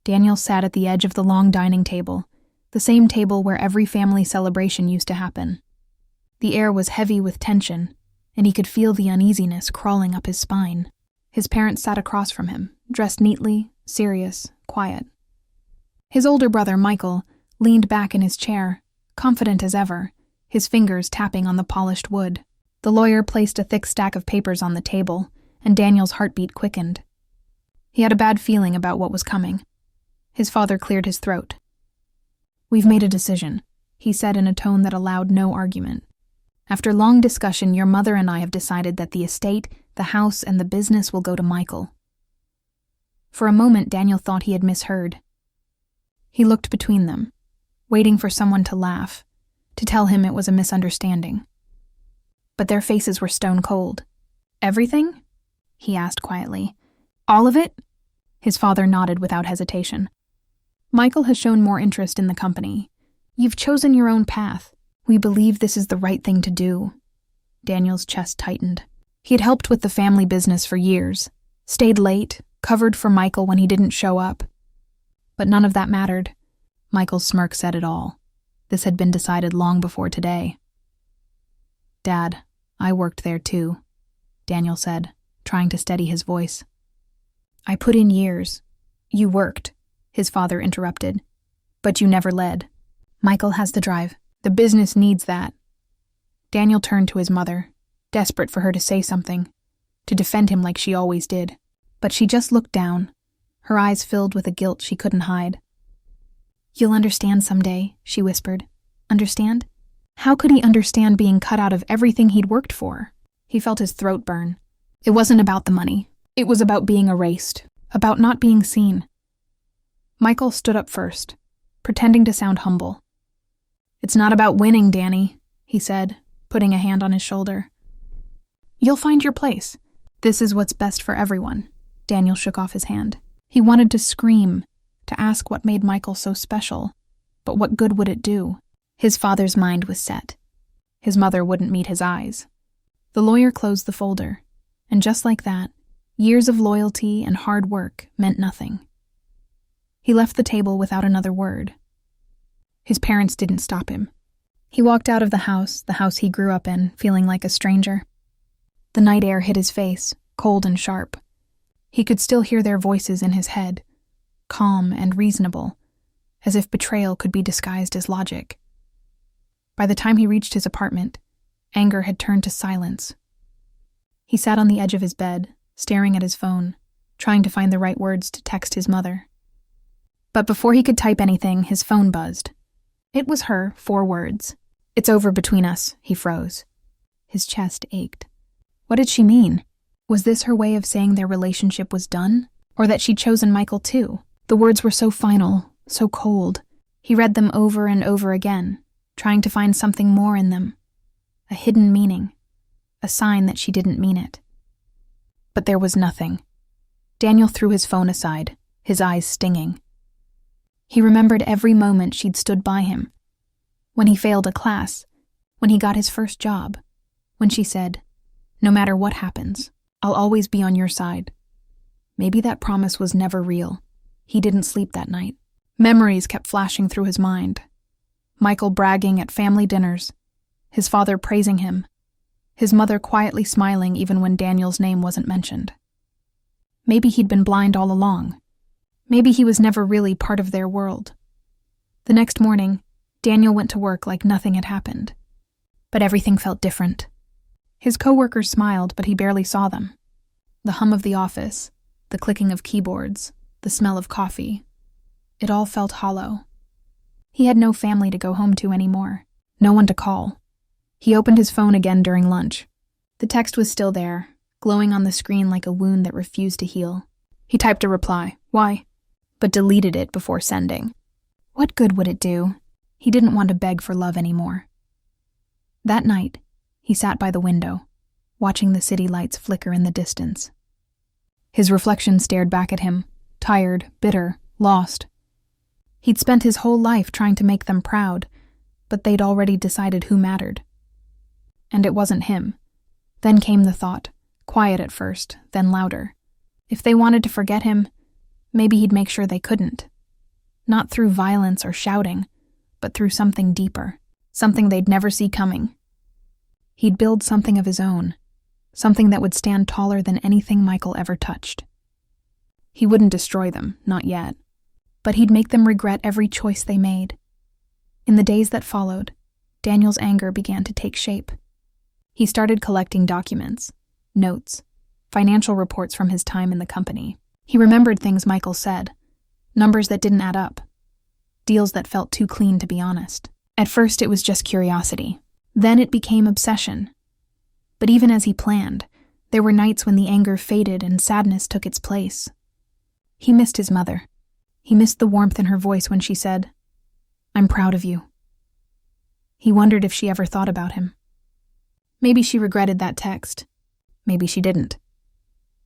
Daniel sat at the edge of the long dining table, the same table where every family celebration used to happen. The air was heavy with tension, and he could feel the uneasiness crawling up his spine. His parents sat across from him, dressed neatly, serious, quiet. His older brother, Michael, leaned back in his chair, confident as ever, his fingers tapping on the polished wood. The lawyer placed a thick stack of papers on the table, and Daniel's heartbeat quickened. He had a bad feeling about what was coming. His father cleared his throat. "We've made a decision," he said in a tone that allowed no argument. "After long discussion, your mother and I have decided that the estate, the house, and the business will go to Michael." For a moment, Daniel thought he had misheard. He looked between them, waiting for someone to laugh, to tell him it was a misunderstanding. But their faces were stone cold. "Everything?" he asked quietly. "All of it?" His father nodded without hesitation. "Michael has shown more interest in the company. You've chosen your own path. We believe this is the right thing to do." Daniel's chest tightened. He had helped with the family business for years, stayed late, covered for Michael when he didn't show up. But none of that mattered. Michael's smirk said it all. This had been decided long before today. "Dad, I worked there too," Daniel said, trying to steady his voice. "I put in years. You worked," his father interrupted. "But you never led. Michael has the drive. The business needs that." Daniel turned to his mother, desperate for her to say something, to defend him like she always did. But she just looked down, her eyes filled with a guilt she couldn't hide. "You'll understand someday," she whispered. "Understand?" How could he understand being cut out of everything he'd worked for? He felt his throat burn. It wasn't about the money. It was about being erased, about not being seen. Michael stood up first, pretending to sound humble. "It's not about winning, Danny," he said, putting a hand on his shoulder. "You'll find your place. This is what's best for everyone." Daniel shook off his hand. He wanted to scream, to ask what made Michael so special, but what good would it do? His father's mind was set. His mother wouldn't meet his eyes. The lawyer closed the folder, and just like that, years of loyalty and hard work meant nothing. He left the table without another word. His parents didn't stop him. He walked out of the house he grew up in, feeling like a stranger. The night air hit his face, cold and sharp. He could still hear their voices in his head, calm and reasonable, as if betrayal could be disguised as logic. By the time he reached his apartment, anger had turned to silence. He sat on the edge of his bed, staring at his phone, trying to find the right words to text his mother. But before he could type anything, his phone buzzed. It was her, 4 words. "It's over between us," he froze. His chest ached. What did she mean? Was this her way of saying their relationship was done? Or that she'd chosen Michael too? The words were so final, so cold. He read them over and over again, trying to find something more in them. A hidden meaning. A sign that she didn't mean it. But there was nothing. Daniel threw his phone aside, his eyes stinging. He remembered every moment she'd stood by him. When he failed a class, when he got his first job, when she said, "No matter what happens, I'll always be on your side." Maybe that promise was never real. He didn't sleep that night. Memories kept flashing through his mind. Michael bragging at family dinners, his father praising him, his mother quietly smiling even when Daniel's name wasn't mentioned. Maybe he'd been blind all along. Maybe he was never really part of their world. The next morning, Daniel went to work like nothing had happened. But everything felt different. His coworkers smiled, but he barely saw them. The hum of the office, the clicking of keyboards, the smell of coffee. It all felt hollow. He had no family to go home to anymore, no one to call. He opened his phone again during lunch. The text was still there, glowing on the screen like a wound that refused to heal. He typed a reply, "Why?" but deleted it before sending. What good would it do? He didn't want to beg for love anymore. That night, he sat by the window, watching the city lights flicker in the distance. His reflection stared back at him, tired, bitter, lost. He'd spent his whole life trying to make them proud, but they'd already decided who mattered. And it wasn't him. Then came the thought, quiet at first, then louder. If they wanted to forget him, maybe he'd make sure they couldn't. not through violence or shouting, but through something deeper, something they'd never see coming. He'd build something of his own, something that would stand taller than anything Michael ever touched. He wouldn't destroy them, not yet, but he'd make them regret every choice they made. In the days that followed, Daniel's anger began to take shape. He started collecting documents, notes, financial reports from his time in the company. He remembered things Michael said, numbers that didn't add up, deals that felt too clean to be honest. At first it was just curiosity. Then it became obsession. But even as he planned, there were nights when the anger faded and sadness took its place. He missed his mother. He missed the warmth in her voice when she said, "I'm proud of you." He wondered if she ever thought about him. Maybe she regretted that text. Maybe she didn't.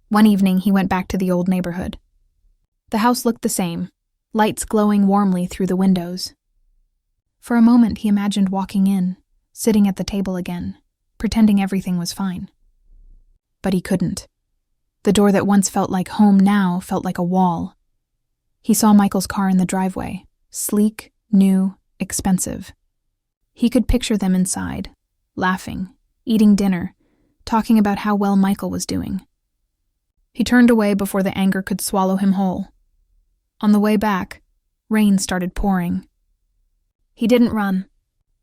One evening, he went back to the old neighborhood. The house looked the same, lights glowing warmly through the windows. For a moment, he imagined walking in, sitting at the table again, pretending everything was fine. But he couldn't. The door that once felt like home now felt like a wall. He saw Michael's car in the driveway, sleek, new, expensive. He could picture them inside, laughing, eating dinner, talking about how well Michael was doing. He turned away before the anger could swallow him whole. On the way back, rain started pouring. He didn't run.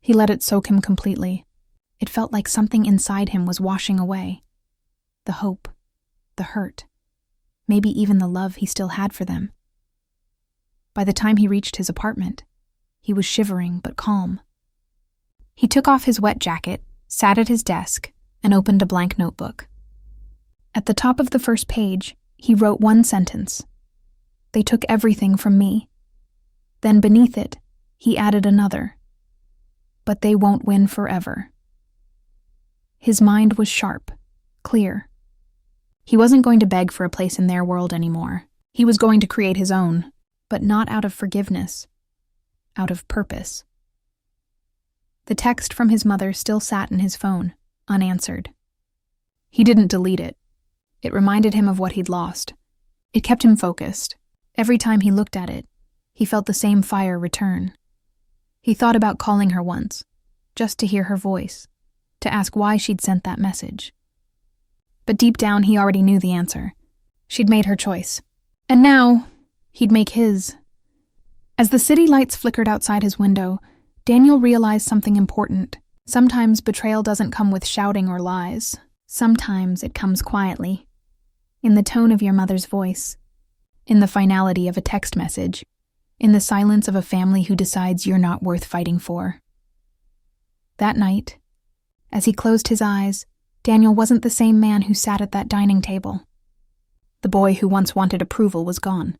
He let it soak him completely. It felt like something inside him was washing away. The hope, the hurt, maybe even the love he still had for them. By the time he reached his apartment, he was shivering but calm. He took off his wet jacket, sat at his desk, and opened a blank notebook. At the top of the first page, he wrote one sentence. "They took everything from me." Then beneath it, he added another. "But they won't win forever." His mind was sharp, clear. He wasn't going to beg for a place in their world anymore. He was going to create his own, but not out of forgiveness, out of purpose. The text from his mother still sat in his phone, unanswered. He didn't delete it. It reminded him of what he'd lost. It kept him focused. Every time he looked at it, he felt the same fire return. He thought about calling her once, just to hear her voice, to ask why she'd sent that message. But deep down, he already knew the answer. She'd made her choice. And now, he'd make his. As the city lights flickered outside his window, Daniel realized something important. Sometimes betrayal doesn't come with shouting or lies. Sometimes it comes quietly, in the tone of your mother's voice, in the finality of a text message, in the silence of a family who decides you're not worth fighting for. That night, as he closed his eyes, Daniel wasn't the same man who sat at that dining table. The boy who once wanted approval was gone.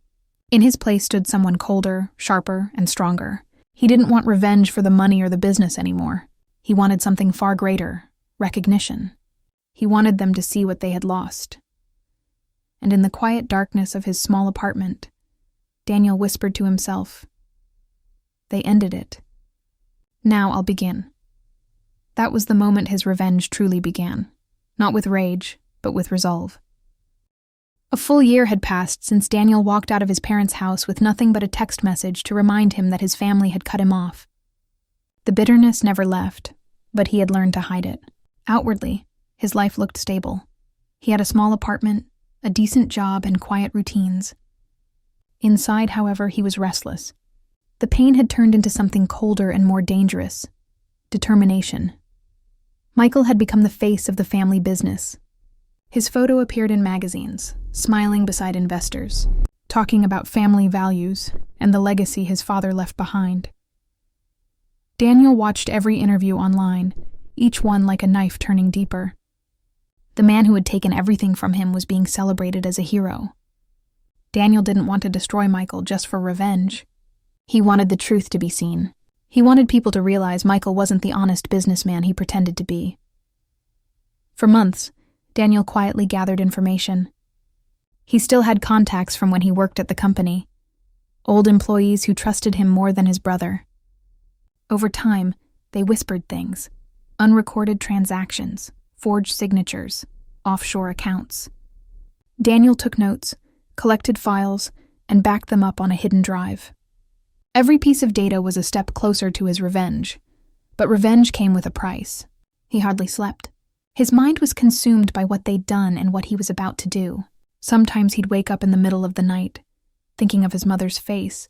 In his place stood someone colder, sharper, and stronger. He didn't want revenge for the money or the business anymore. He wanted something far greater, recognition. He wanted them to see what they had lost. And in the quiet darkness of his small apartment, Daniel whispered to himself, "They ended it. Now I'll begin." That was the moment his revenge truly began, not with rage, but with resolve. A full year had passed since Daniel walked out of his parents' house with nothing but a text message to remind him that his family had cut him off. The bitterness never left, but he had learned to hide it. Outwardly, his life looked stable. He had a small apartment, a decent job, and quiet routines. Inside, however, he was restless. The pain had turned into something colder and more dangerous: determination. Michael had become the face of the family business. His photo appeared in magazines, smiling beside investors, talking about family values and the legacy his father left behind. Daniel watched every interview online, each one like a knife turning deeper. The man who had taken everything from him was being celebrated as a hero. Daniel didn't want to destroy Michael just for revenge. He wanted the truth to be seen. He wanted people to realize Michael wasn't the honest businessman he pretended to be. For months, Daniel quietly gathered information. He still had contacts from when he worked at the company, old employees who trusted him more than his brother. Over time, they whispered things: unrecorded transactions, forged signatures, offshore accounts. Daniel took notes, collected files, and backed them up on a hidden drive. Every piece of data was a step closer to his revenge, but revenge came with a price. He hardly slept. His mind was consumed by what they'd done and what he was about to do. Sometimes he'd wake up in the middle of the night, thinking of his mother's face,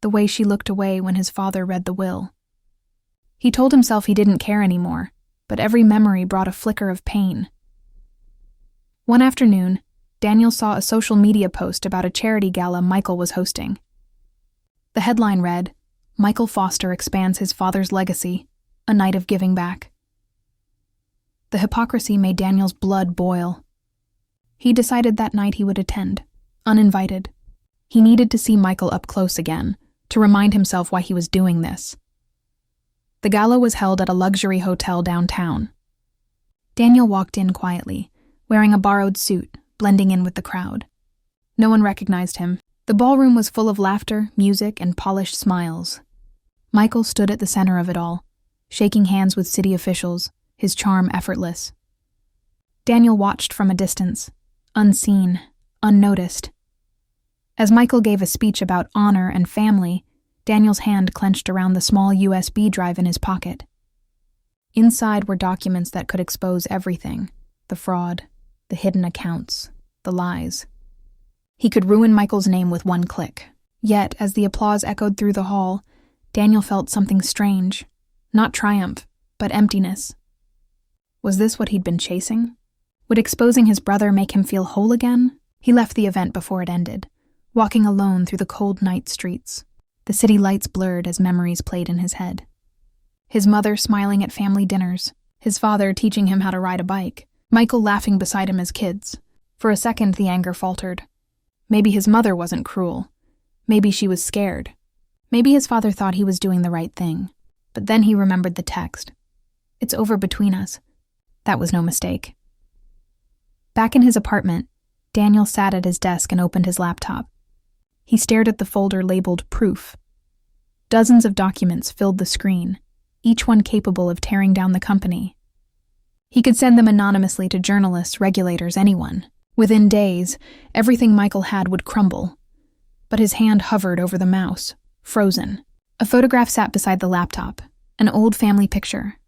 the way she looked away when his father read the will. He told himself he didn't care anymore, but every memory brought a flicker of pain. One afternoon, Daniel saw a social media post about a charity gala Michael was hosting. The headline read, "Michael Foster expands his father's legacy, a night of giving back." The hypocrisy made Daniel's blood boil. He decided that night he would attend, uninvited. He needed to see Michael up close again, to remind himself why he was doing this. The gala was held at a luxury hotel downtown. Daniel walked in quietly, wearing a borrowed suit, blending in with the crowd. No one recognized him. The ballroom was full of laughter, music, and polished smiles. Michael stood at the center of it all, shaking hands with city officials, his charm effortless. Daniel watched from a distance, unseen, unnoticed. As Michael gave a speech about honor and family, Daniel's hand clenched around the small USB drive in his pocket. Inside were documents that could expose everything: the fraud, the hidden accounts, the lies. He could ruin Michael's name with one click. Yet, as the applause echoed through the hall, Daniel felt something strange. Not triumph, but emptiness. Was this what he'd been chasing? Would exposing his brother make him feel whole again? He left the event before it ended, walking alone through the cold night streets. The city lights blurred as memories played in his head. His mother smiling at family dinners, his father teaching him how to ride a bike, Michael laughing beside him as kids. For a second, the anger faltered. Maybe his mother wasn't cruel. Maybe she was scared. Maybe his father thought he was doing the right thing. But then he remembered the text. "It's over between us." That was no mistake. Back in his apartment, Daniel sat at his desk and opened his laptop. He stared at the folder labeled Proof. Dozens of documents filled the screen, each one capable of tearing down the company. He could send them anonymously to journalists, regulators, anyone. Within days, everything Michael had would crumble. But his hand hovered over the mouse, frozen. A photograph sat beside the laptop, an old family picture.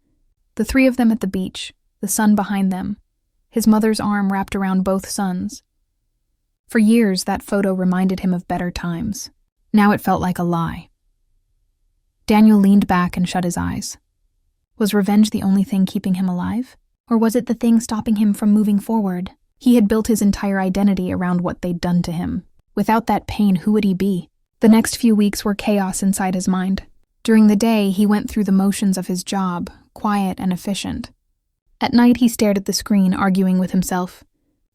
The three of them at the beach, the sun behind them, his mother's arm wrapped around both sons. For years, that photo reminded him of better times. Now it felt like a lie. Daniel leaned back and shut his eyes. Was revenge the only thing keeping him alive? Or was it the thing stopping him from moving forward? He had built his entire identity around what they'd done to him. Without that pain, who would he be? The next few weeks were chaos inside his mind. During the day, he went through the motions of his job, quiet and efficient. At night, he stared at the screen, arguing with himself.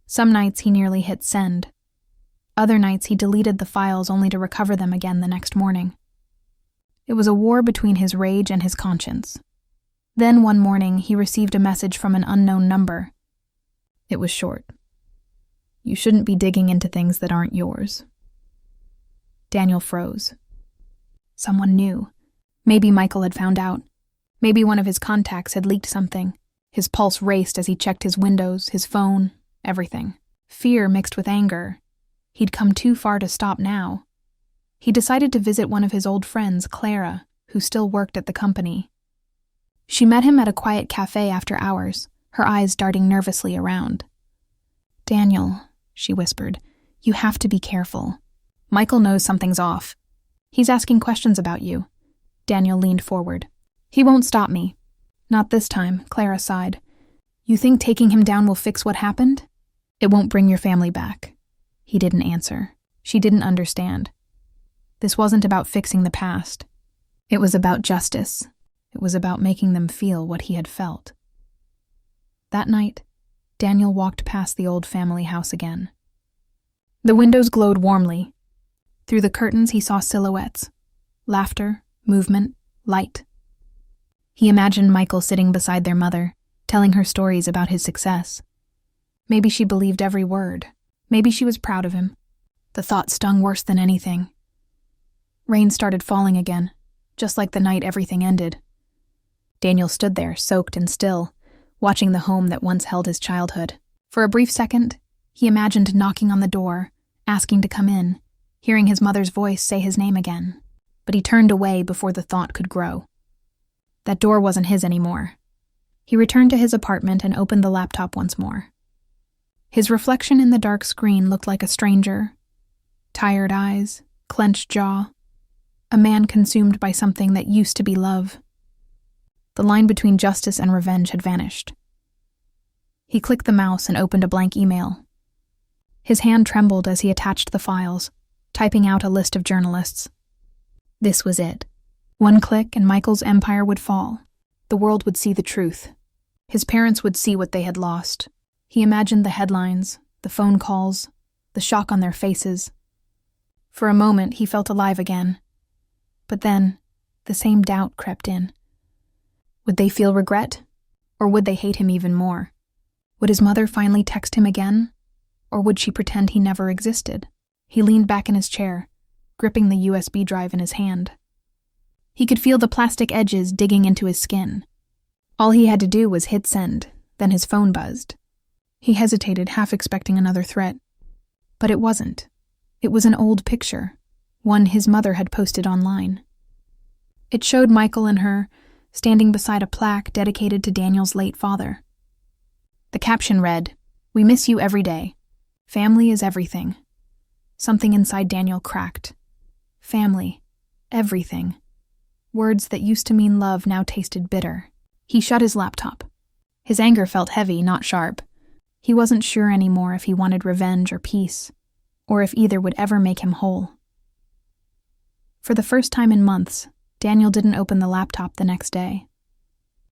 Some nights, he nearly hit send. Other nights, he deleted the files only to recover them again the next morning. It was a war between his rage and his conscience. Then one morning, he received a message from an unknown number. It was short. "You shouldn't be digging into things that aren't yours." Daniel froze. Someone knew. Maybe Michael had found out. Maybe one of his contacts had leaked something. His pulse raced as he checked his windows, his phone, everything. Fear mixed with anger. He'd come too far to stop now. He decided to visit one of his old friends, Clara, who still worked at the company. She met him at a quiet cafe after hours, her eyes darting nervously around. "Daniel," she whispered, "you have to be careful. Michael knows something's off. He's asking questions about you." Daniel leaned forward. "He won't stop me." "Not this time," Clara sighed. "You think taking him down will fix what happened? It won't bring your family back." He didn't answer. She didn't understand. This wasn't about fixing the past. It was about justice. It was about making them feel what he had felt. That night, Daniel walked past the old family house again. The windows glowed warmly. Through the curtains he saw silhouettes. Laughter, movement, light. He imagined Michael sitting beside their mother, telling her stories about his success. Maybe she believed every word. Maybe she was proud of him. The thought stung worse than anything. Rain started falling again, just like the night everything ended. Daniel stood there, soaked and still, watching the home that once held his childhood. For a brief second, he imagined knocking on the door, asking to come in, hearing his mother's voice say his name again. but he turned away before the thought could grow. That door wasn't his anymore. He returned to his apartment and opened the laptop once more. His reflection in the dark screen looked like a stranger. Tired eyes, clenched jaw. A man consumed by something that used to be love. The line between justice and revenge had vanished. He clicked the mouse and opened a blank email. His hand trembled as he attached the files, typing out a list of journalists. This was it. One click and Michael's empire would fall. The world would see the truth. His parents would see what they had lost. He imagined the headlines, the phone calls, the shock on their faces. For a moment, he felt alive again. But then, the same doubt crept in. Would they feel regret? Or would they hate him even more? Would his mother finally text him again? Or would she pretend he never existed? He leaned back in his chair, gripping the USB drive in his hand. He could feel the plastic edges digging into his skin. All he had to do was hit send, then his phone buzzed. He hesitated, half expecting another threat. But it wasn't. It was an old picture, one his mother had posted online. It showed Michael and her standing beside a plaque dedicated to Daniel's late father. The caption read, "We miss you every day. Family is everything." Something inside Daniel cracked. Family. Everything. Words that used to mean love now tasted bitter. He shut his laptop. His anger felt heavy, not sharp. He wasn't sure anymore if he wanted revenge or peace, or if either would ever make him whole. For the first time in months, Daniel didn't open the laptop the next day.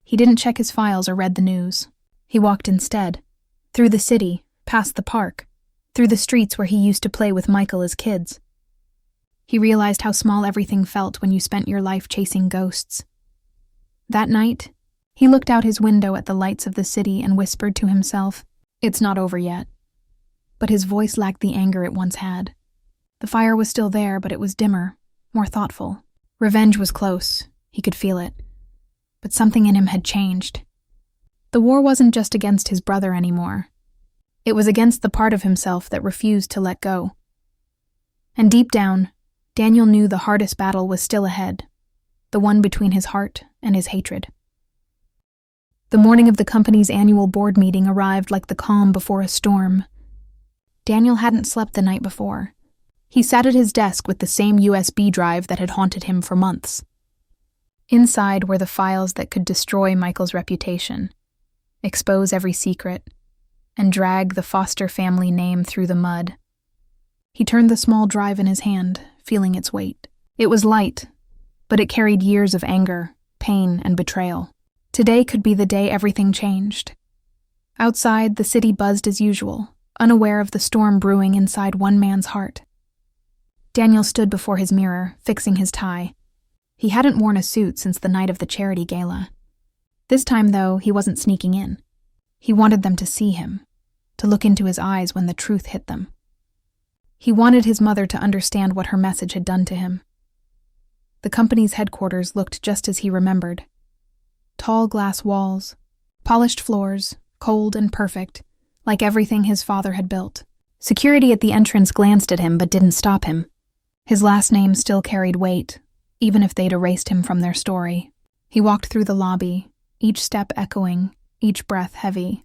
He didn't check his files or read the news. He walked instead, through the city, past the park, through the streets where he used to play with Michael as kids. He realized how small everything felt when you spent your life chasing ghosts. That night, he looked out his window at the lights of the city and whispered to himself, "It's not over yet." But his voice lacked the anger it once had. The fire was still there, but it was dimmer, more thoughtful. Revenge was close. He could feel it. But something in him had changed. The war wasn't just against his brother anymore. It was against the part of himself that refused to let go. And deep down, Daniel knew the hardest battle was still ahead, the one between his heart and his hatred. The morning of the company's annual board meeting arrived like the calm before a storm. Daniel hadn't slept the night before. He sat at his desk with the same USB drive that had haunted him for months. Inside were the files that could destroy Michael's reputation, expose every secret, and drag the Foster family name through the mud. He turned the small drive in his hand, feeling its weight. It was light, but it carried years of anger, pain, and betrayal. Today could be the day everything changed. Outside, the city buzzed as usual, unaware of the storm brewing inside one man's heart. Daniel stood before his mirror, fixing his tie. He hadn't worn a suit since the night of the charity gala. This time, though, he wasn't sneaking in. He wanted them to see him, to look into his eyes when the truth hit them. He wanted his mother to understand what her message had done to him. The company's headquarters looked just as he remembered. Tall glass walls, polished floors, cold and perfect, like everything his father had built. Security at the entrance glanced at him but didn't stop him. His last name still carried weight, even if they'd erased him from their story. He walked through the lobby, each step echoing, each breath heavy.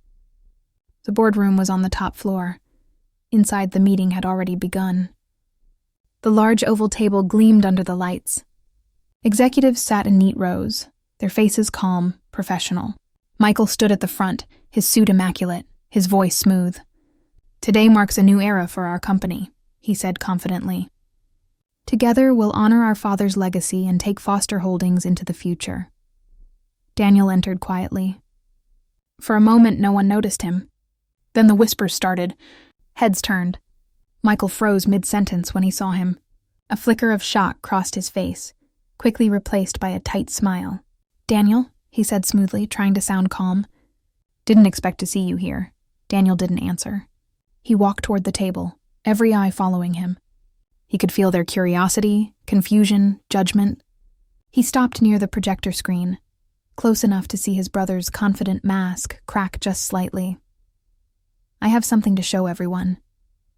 The boardroom was on the top floor. Inside, the meeting had already begun. The large oval table gleamed under the lights. Executives sat in neat rows, their faces calm, professional. Michael stood at the front, his suit immaculate, his voice smooth. "Today marks a new era for our company," he said confidently. "Together we'll honor our father's legacy and take Foster Holdings into the future." Daniel entered quietly. For a moment, no one noticed him. Then the whispers started. Heads turned. Michael froze mid-sentence when he saw him. A flicker of shock crossed his face, quickly replaced by a tight smile. "Daniel," he said smoothly, trying to sound calm. "Didn't expect to see you here." Daniel didn't answer. He walked toward the table, every eye following him. He could feel their curiosity, confusion, judgment. He stopped near the projector screen, close enough to see his brother's confident mask crack just slightly. "I have something to show everyone,"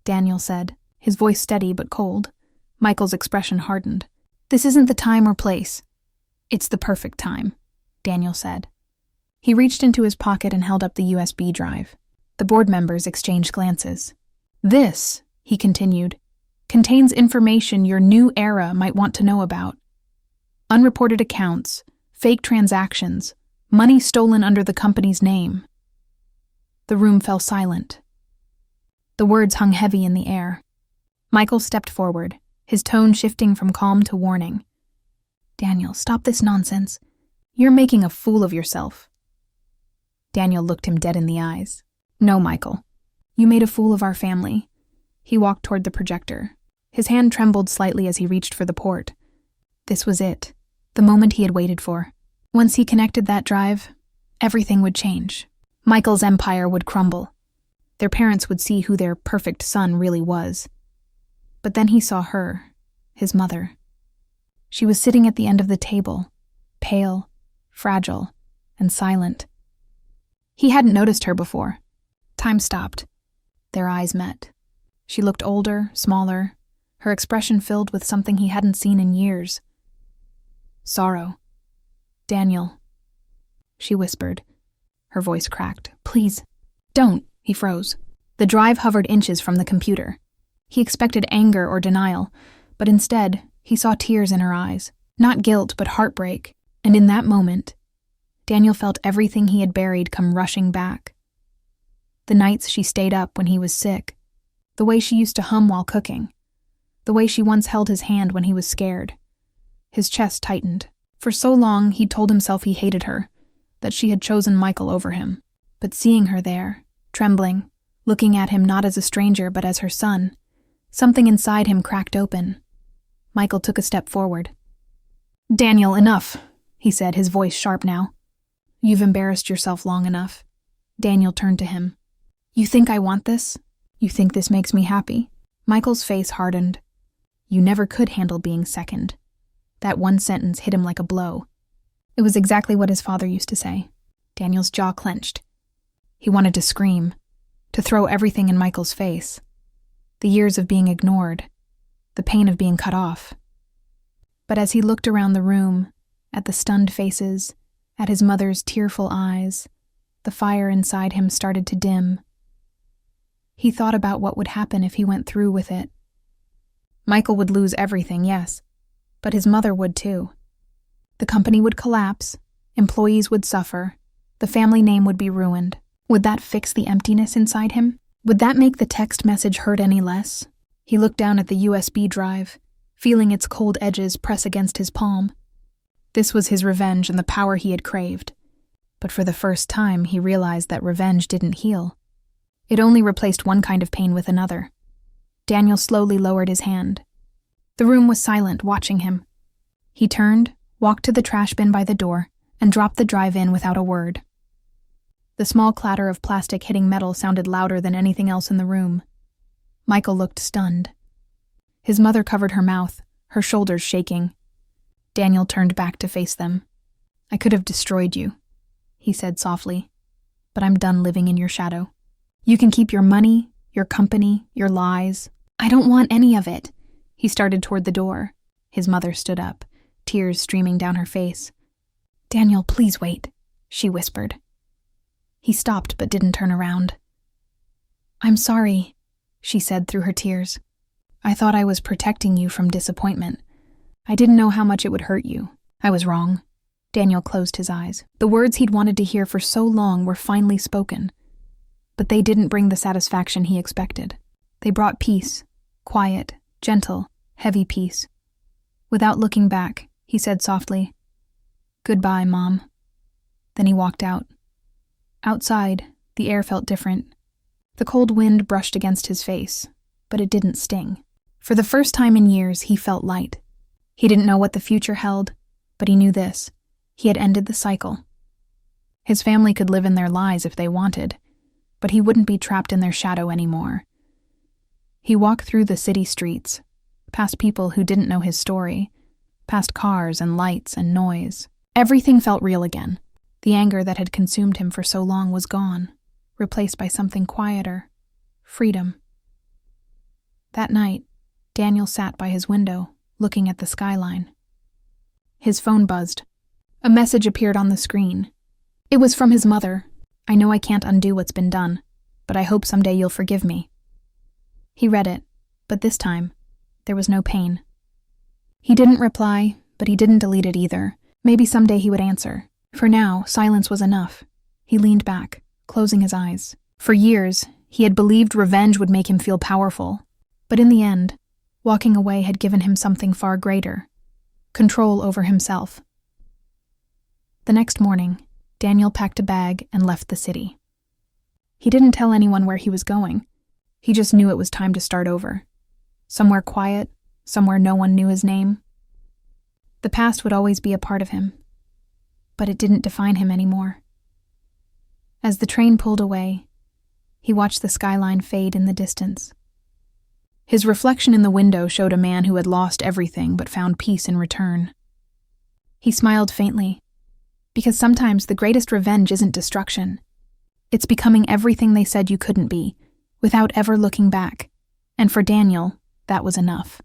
Daniel said, his voice steady but cold. Michael's expression hardened. "This isn't the time or place." "It's the perfect time," Daniel said. He reached into his pocket and held up the USB drive. The board members exchanged glances. "This," he continued, "contains information your new era might want to know about. Unreported accounts, fake transactions, money stolen under the company's name." The room fell silent. The words hung heavy in the air. Michael stepped forward, his tone shifting from calm to warning. "Daniel, stop this nonsense. You're making a fool of yourself." Daniel looked him dead in the eyes. "No, Michael. You made a fool of our family." He walked toward the projector. His hand trembled slightly as he reached for the port. This was it, the moment he had waited for. Once he connected that drive, everything would change. Michael's empire would crumble. Their parents would see who their perfect son really was. But then he saw her, his mother. She was sitting at the end of the table, pale, fragile, and silent. He hadn't noticed her before. Time stopped. Their eyes met. She looked older, smaller, her expression filled with something he hadn't seen in years. "Sorrow. Daniel," she whispered. Her voice cracked. "Please, don't." He froze. The drive hovered inches from the computer. He expected anger or denial, but instead, he saw tears in her eyes. Not guilt, but heartbreak. And in that moment, Daniel felt everything he had buried come rushing back. The nights she stayed up when he was sick, the way she used to hum while cooking, the way she once held his hand when he was scared. His chest tightened. For so long, he'd told himself he hated her, that she had chosen Michael over him. But seeing her there, trembling, looking at him not as a stranger but as her son, something inside him cracked open. Michael took a step forward. "Daniel, enough," he said, his voice sharp now. "You've embarrassed yourself long enough." Daniel turned to him. "You think I want this? You think this makes me happy?" Michael's face hardened. "You never could handle being second." That one sentence hit him like a blow. It was exactly what his father used to say. Daniel's jaw clenched. He wanted to scream, to throw everything in Michael's face. The years of being ignored, the pain of being cut off. But as he looked around the room, at the stunned faces, at his mother's tearful eyes, the fire inside him started to dim. He thought about what would happen if he went through with it. Michael would lose everything, yes, but his mother would too. The company would collapse, employees would suffer, the family name would be ruined. Would that fix the emptiness inside him? Would that make the text message hurt any less? He looked down at the USB drive, feeling its cold edges press against his palm. This was his revenge and the power he had craved. But for the first time, he realized that revenge didn't heal. It only replaced one kind of pain with another. Daniel slowly lowered his hand. The room was silent, watching him. He turned, walked to the trash bin by the door, and dropped the drive in without a word. The small clatter of plastic hitting metal sounded louder than anything else in the room. Michael looked stunned. His mother covered her mouth, her shoulders shaking. Daniel turned back to face them. "I could have destroyed you," he said softly, "but I'm done living in your shadow. You can keep your money, your company, your lies. I don't want any of it." He started toward the door. His mother stood up, tears streaming down her face. "Daniel, please wait," she whispered. He stopped but didn't turn around. "I'm sorry," she said through her tears. "I thought I was protecting you from disappointment. I didn't know how much it would hurt you. I was wrong." Daniel closed his eyes. The words he'd wanted to hear for so long were finally spoken. But they didn't bring the satisfaction he expected. They brought peace, quiet, gentle, heavy peace. Without looking back, he said softly, "Goodbye, Mom." Then he walked out. Outside, the air felt different. The cold wind brushed against his face, but it didn't sting. For the first time in years, he felt light. He didn't know what the future held, but he knew this. He had ended the cycle. His family could live in their lies if they wanted, but he wouldn't be trapped in their shadow anymore. He walked through the city streets, past people who didn't know his story, past cars and lights and noise. Everything felt real again. The anger that had consumed him for so long was gone, replaced by something quieter, freedom. That night, Daniel sat by his window, looking at the skyline. His phone buzzed. A message appeared on the screen. It was from his mother. "I know I can't undo what's been done, but I hope someday you'll forgive me." He read it, but this time, there was no pain. He didn't reply, but he didn't delete it either. Maybe someday he would answer. For now, silence was enough. He leaned back, closing his eyes. For years, he had believed revenge would make him feel powerful, but in the end, walking away had given him something far greater: control over himself. The next morning, Daniel packed a bag and left the city. He didn't tell anyone where he was going. He just knew it was time to start over. Somewhere quiet, somewhere no one knew his name. The past would always be a part of him, but it didn't define him anymore. As the train pulled away, he watched the skyline fade in the distance. His reflection in the window showed a man who had lost everything but found peace in return. He smiled faintly, because sometimes the greatest revenge isn't destruction. It's becoming everything they said you couldn't be, without ever looking back. And for Daniel, that was enough.